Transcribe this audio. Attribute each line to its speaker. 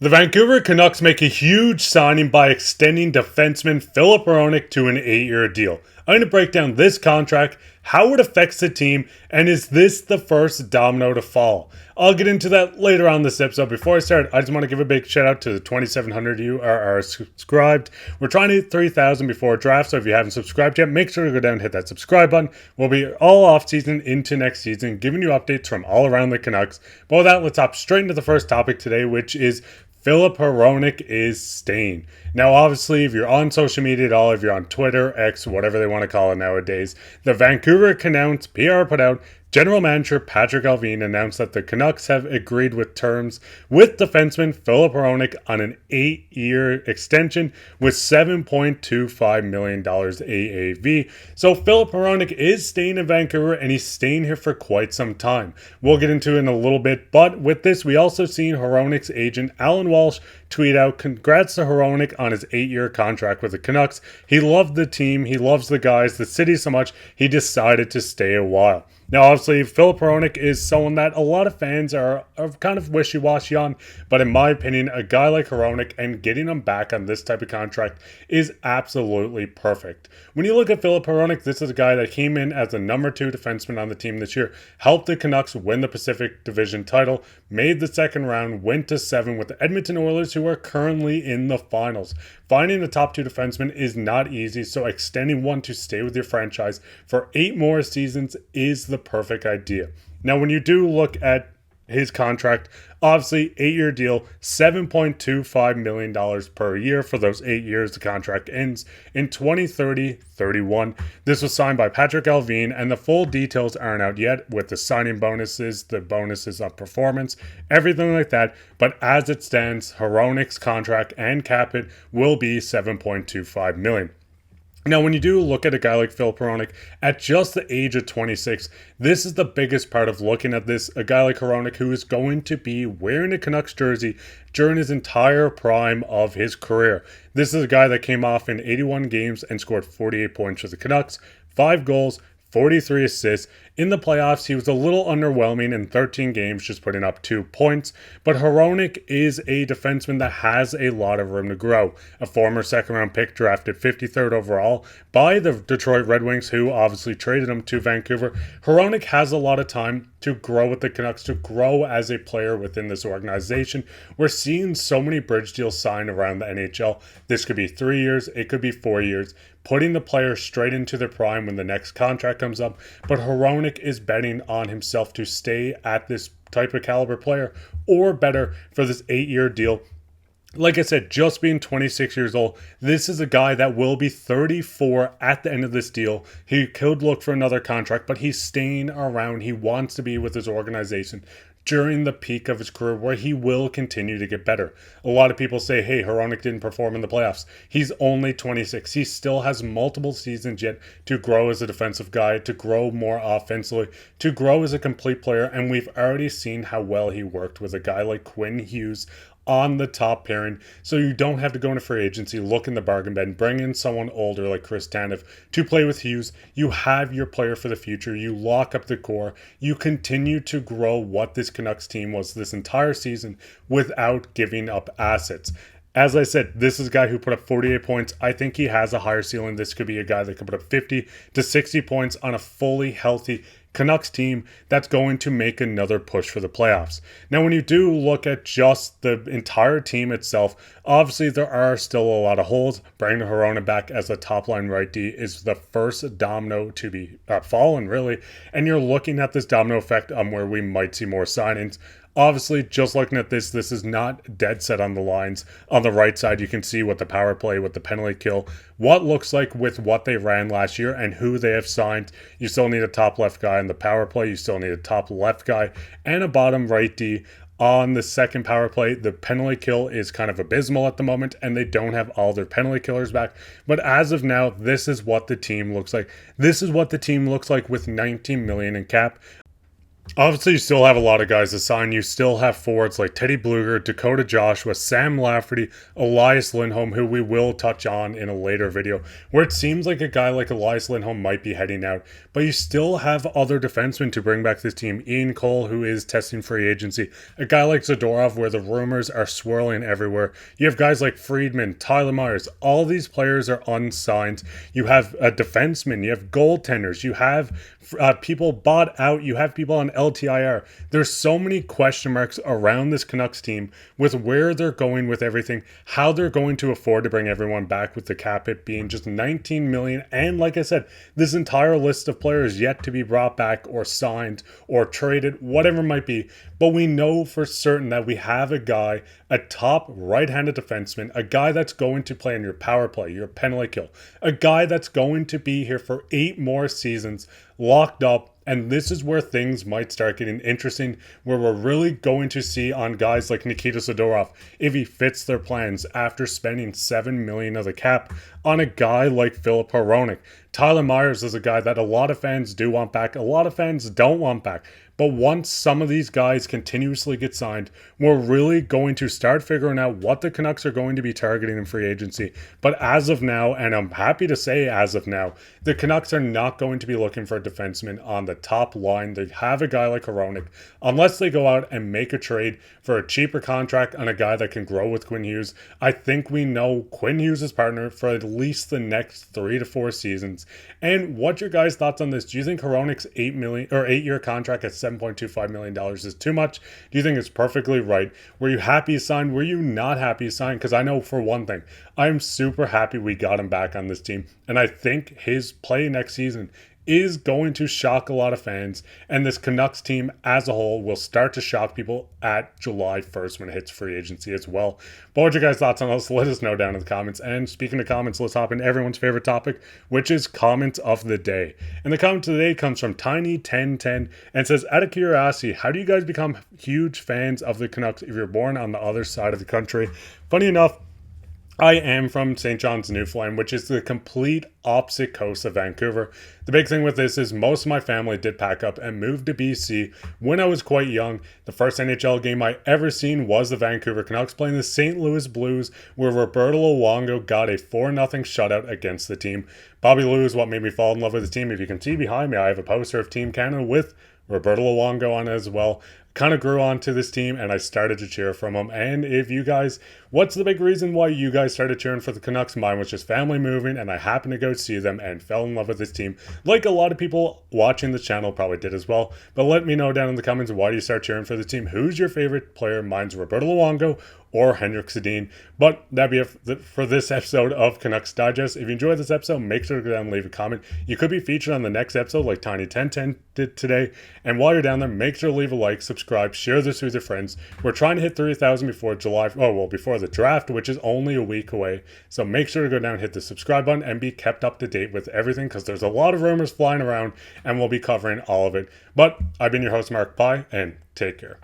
Speaker 1: The Vancouver Canucks make a huge signing by extending defenseman Filip Hronek to an 8-year deal. I'm going to break down this contract, how it affects the team, and is this the first domino to fall? I'll get into that later on this episode. Before I start, I just want to give a big shout out to the 2,700 of you are subscribed. We're trying to hit 3,000 before draft, so if you haven't subscribed yet, make sure to go down and hit that subscribe button. We'll be all off season into next season, giving you updates from all around the Canucks. But with that, let's hop straight into the first topic today, which is Filip Hronek is staying. Now, obviously, if you're on social media at all, if you're on Twitter, X, whatever they want to call it nowadays, the Vancouver Canucks PR put out, General Manager Patrik Allvin announced that the Canucks have agreed with terms with defenseman Filip Hronek on an 8-year extension with $7.25 million AAV. So Filip Hronek is staying in Vancouver, and he's staying here for quite some time. We'll get into it in a little bit, but with this, we also seen Hronek's agent, Alan Walsh, tweet out, "Congrats to Hronek on his 8-year contract with the Canucks. He loved the team, he loves the guys, the city so much, he decided to stay a while." Now, obviously, Filip Hronek is someone that a lot of fans are kind of wishy-washy on, but in my opinion, a guy like Hronek and getting him back on this type of contract is absolutely perfect. When you look at Filip Hronek, this is a guy that came in as the number 2 defenseman on the team this year, helped the Canucks win the Pacific Division title, made the second round, went to 7 with the Edmonton Oilers, who are currently in the finals. Finding the top 2 defensemen is not easy, so extending one to stay with your franchise for 8 more seasons is the perfect idea. Now, when you do look at his contract, obviously 8-year deal, $7.25 million per year for those 8 years. The contract ends in 2030-31. This was signed by Patrik Allvin, and the full details aren't out yet with the signing bonuses, the bonuses on performance, everything like that. But as it stands, Hronek's contract and cap hit will be $7.25 million. Now, when you do look at a guy like Filip Hronek at just the age of 26, this is the biggest part of looking at this. A guy like Hronek who is going to be wearing a Canucks jersey during his entire prime of his career. This is a guy that came off in 81 games and scored 48 points for the Canucks, 5 goals, 43 assists. In the playoffs, he was a little underwhelming in 13 games, just putting up 2 points. But Hronek is a defenseman that has a lot of room to grow. A former second-round pick drafted 53rd overall by the Detroit Red Wings, who obviously traded him to Vancouver. Hronek has a lot of time to grow with the Canucks, to grow as a player within this organization. We're seeing so many bridge deals signed around the NHL. This could be 3 years, it could be 4 years, putting the player straight into their prime when the next contract comes up. But Hronek is betting on himself to stay at this type of caliber player, or better, for this 8-year deal. Like I said, just being 26 years old, this is a guy that will be 34 at the end of this deal. He could look for another contract, but he's staying around. He wants to be with his organization during the peak of his career, where he will continue to get better. A lot of people say, hey, Hronek didn't perform in the playoffs. He's only 26. He still has multiple seasons yet to grow as a defensive guy, to grow more offensively, to grow as a complete player, and we've already seen how well he worked with a guy like Quinn Hughes on the top pairing, so you don't have to go into free agency, look in the bargain bin, bring in someone older like Chris Tanev to play with Hughes. You have your player for the future. You lock up the core. You continue to grow what this Canucks team was this entire season without giving up assets. As I said, this is a guy who put up 48 points. I think he has a higher ceiling. This could be a guy that could put up 50 to 60 points on a fully healthy Canucks team that's going to make another push for the playoffs. Now, when you do look at just the entire team itself, obviously there are still a lot of holes. Bringing Hronek back as a top-line right D is the first domino to be fallen, really. And you're looking at this domino effect on where we might see more signings. Obviously, just looking at this is not dead set on the lines. On the right side, you can see what the power play, what the penalty kill, what looks like with what they ran last year and who they have signed. You still need a top left guy on the power play. You still need a top left guy and a bottom right D. On the second power play, the penalty kill is kind of abysmal at the moment, and they don't have all their penalty killers back. But as of now, this is what the team looks like. This is what the team looks like with $19 million in cap. Obviously, you still have a lot of guys to sign. You still have forwards like Teddy Bluger, Dakota Joshua, Sam Lafferty, Elias Lindholm, who we will touch on in a later video, where it seems like a guy like Elias Lindholm might be heading out. But you still have other defensemen to bring back this team. Ian Cole, who is testing free agency. A guy like Zadorov, where the rumors are swirling everywhere. You have guys like Friedman, Tyler Myers. All these players are unsigned. You have a defenseman. You have goaltenders. You have people bought out. You have people on LTIR. There's so many question marks around this Canucks team with where they're going with everything, how they're going to afford to bring everyone back with the cap hit being just 19 million. And like I said, this entire list of players yet to be brought back or signed or traded, whatever it might be. But we know for certain that we have a guy, a top right-handed defenseman, a guy that's going to play in your power play, your penalty kill, a guy that's going to be here for 8 more seasons, locked up. And this is where things might start getting interesting, where we're really going to see on guys like Nikita Zadorov if he fits their plans after spending $7 million of the cap on a guy like Filip Hronek. Tyler Myers is a guy that a lot of fans do want back, a lot of fans don't want back. But once some of these guys continuously get signed, we're really going to start figuring out what the Canucks are going to be targeting in free agency. But as of now, and I'm happy to say as of now, the Canucks are not going to be looking for a defenseman on the top line. They have a guy like Hronek, unless they go out and make a trade for a cheaper contract on a guy that can grow with Quinn Hughes. I think we know Quinn Hughes' partner for at least the next 3 to 4 seasons. And what's your guys' thoughts on this? Do you think Hronek's 8-year contract at $7.25 million is too much? Do you think it's perfectly right? Were you happy he signed? Were you not happy he signed? Because I know for one thing, I'm super happy we got him back on this team. And I think his play next season is going to shock a lot of fans, and this Canucks team as a whole will start to shock people at July 1st when it hits free agency as well. But what's your guys' thoughts on this? Let us know down in the comments. And speaking of comments, let's hop into everyone's favorite topic, which is comments of the day. And the comment of the day comes from Tiny1010 and says, out of curiosity, how do you guys become huge fans of the Canucks if you're born on the other side of the country? Funny enough, I am from St. John's, Newfoundland, which is the complete opposite coast of Vancouver. The big thing with this is most of my family did pack up and move to BC when I was quite young. The first NHL game I ever seen was the Vancouver Canucks playing the St. Louis Blues, where Roberto Luongo got a 4-0 shutout against the team. Bobby Lou is what made me fall in love with the team. If you can see behind me, I have a poster of Team Canada with Roberto Luongo on it as well. Kind of grew onto this team and I started to cheer from them. And if you guys, what's the big reason why you guys started cheering for the Canucks? Mine was just family moving and I happened to go see them and fell in love with this team, like a lot of people watching the channel probably did as well. But let me know down in the comments, why do you start cheering for the team? Who's your favorite player? Mine's Roberto Luongo or Henrik Sedin. But that'd be it for this episode of Canucks Digest. If you enjoyed this episode, make sure to go down and leave a comment. You could be featured on the next episode like Tiny1010 did today. And while you're down there, make sure to leave a like, subscribe, share this with your friends. We're trying to hit 3,000 before before the draft, which is only a week away. So make sure to go down and hit the subscribe button and be kept up to date with everything, because there's a lot of rumors flying around and we'll be covering all of it. But I've been your host, Mark Pye, and take care.